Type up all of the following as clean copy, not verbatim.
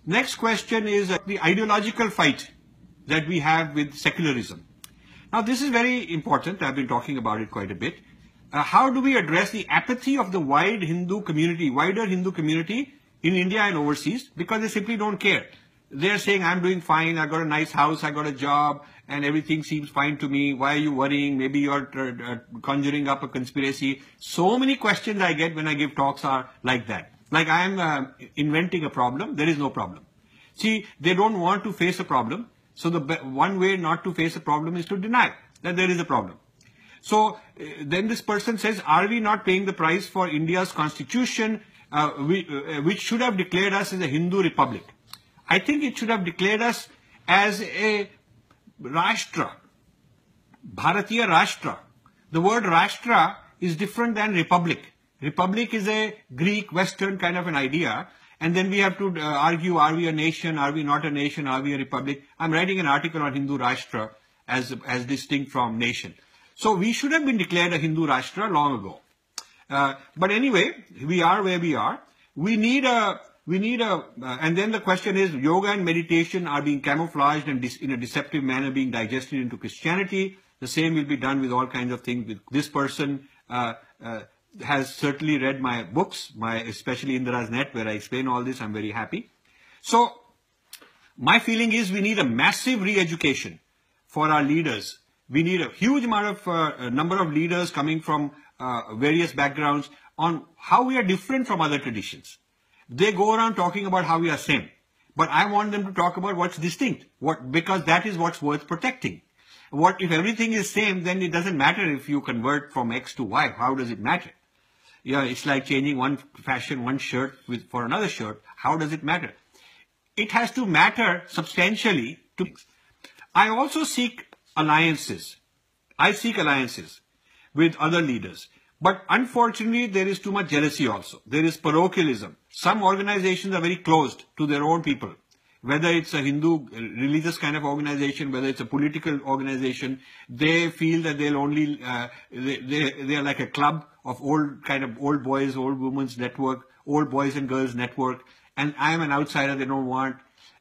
Next question is the ideological fight that we have with secularism. Now, this is very important. I've been talking about it quite a bit. How do we address the apathy of the wider Hindu community in India and overseas? Because they simply don't care. They're saying, I'm doing fine, I got a nice house, I got a job, and everything seems fine to me. Why are you worrying? Maybe you're conjuring up a conspiracy. So many questions I get when I give talks are like that. Like I'm inventing a problem. There is no problem. See, they don't want to face a problem. So the one way not to face a problem is to deny that there is a problem. So then this person says, are we not paying the price for India's constitution, which should have declared us as a Hindu republic? I think it should have declared us as a Rashtra, Bharatiya Rashtra. The word Rashtra is different than republic. Republic is a Greek, Western kind of an idea. And then we have to argue, are we a nation, are we not a nation, are we a republic? I'm writing an article on Hindu Rashtra as distinct from nation. So we should have been declared a Hindu Rashtra long ago. But anyway, we are where we are. And then the question is, yoga and meditation are being camouflaged and in a deceptive manner being digested into Christianity. The same will be done with all kinds of things. With this person has certainly read my books, especially Indra's Net, where I explain all this. I'm very happy. So my feeling is we need a massive re-education for our leaders. We need a huge amount of number of leaders coming from various backgrounds on how we are different from other traditions. They go around talking about how we are same. But I want them to talk about what's distinct, because that is what's worth protecting. If everything is same, then it doesn't matter if you convert from X to Y. How does it matter? Yeah, it's like changing one shirt for another shirt. How does it matter? It has to matter substantially. I also seek alliances. I seek alliances with other leaders. But unfortunately, there is too much jealousy also. There is parochialism. Some organizations are very closed to their own people. Whether it's a Hindu religious kind of organization, whether it's a political organization, they feel that they'll only, they are like a club of old boys, old women's network, old boys and girls network. And I'm an outsider, they don't want,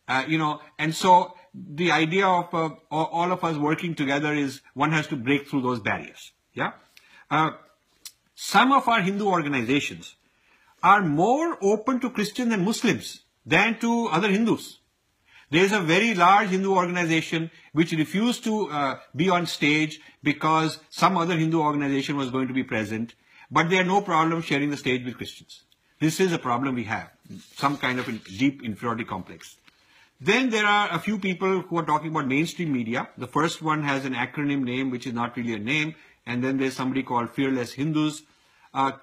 and so the idea of all of us working together is one has to break through those barriers. Yeah. Some of our Hindu organizations are more open to Christians and Muslims than to other Hindus. There is a very large Hindu organization which refused to be on stage because some other Hindu organization was going to be present, but they had no problem sharing the stage with Christians. This is a problem we have, some kind of a deep inferiority complex. Then there are a few people who are talking about mainstream media. The first one has an acronym name which is not really a name, and then there's somebody called Fearless Hindus.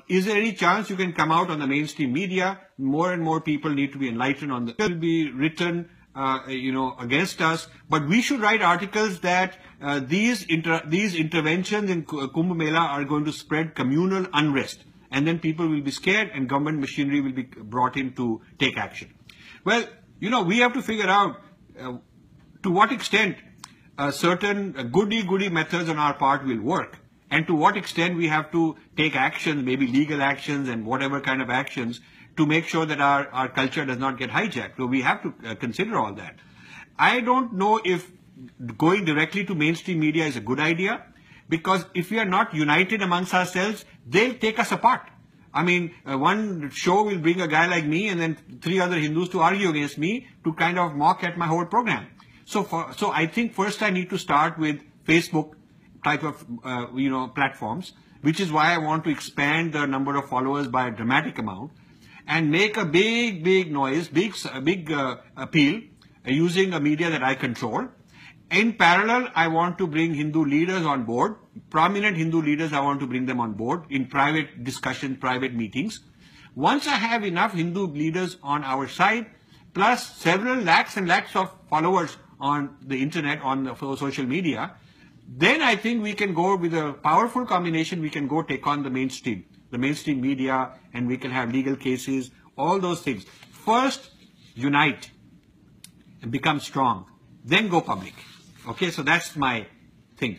Is there any chance you can come out on the mainstream media? More and more people need to be enlightened on the... It will be written, against us, but we should write articles that these interventions in Kumbh Mela are going to spread communal unrest, and then people will be scared and government machinery will be brought in to take action. Well, we have to figure out to what extent certain goody methods on our part will work, and to what extent we have to take action, maybe legal actions and whatever kind of actions, to make sure that our culture does not get hijacked. So we have to consider all that. I don't know if going directly to mainstream media is a good idea, because if we are not united amongst ourselves, they'll take us apart. I mean, one show will bring a guy like me and then 3 other Hindus to argue against me to kind of mock at my whole program. So I think first I need to start with Facebook type of, platforms, which is why I want to expand the number of followers by a dramatic amount and make a big noise, big appeal using a media that I control. In parallel, I want to bring Hindu leaders on board, prominent Hindu leaders, I want to bring them on board in private discussion, private meetings. Once I have enough Hindu leaders on our side, plus several lakhs and lakhs of followers on the internet, on the social media, then I think we can go with a powerful combination, we can go take on the mainstream media, and we can have legal cases, all those things. First, unite and become strong, then go public. Okay, so that's my thing.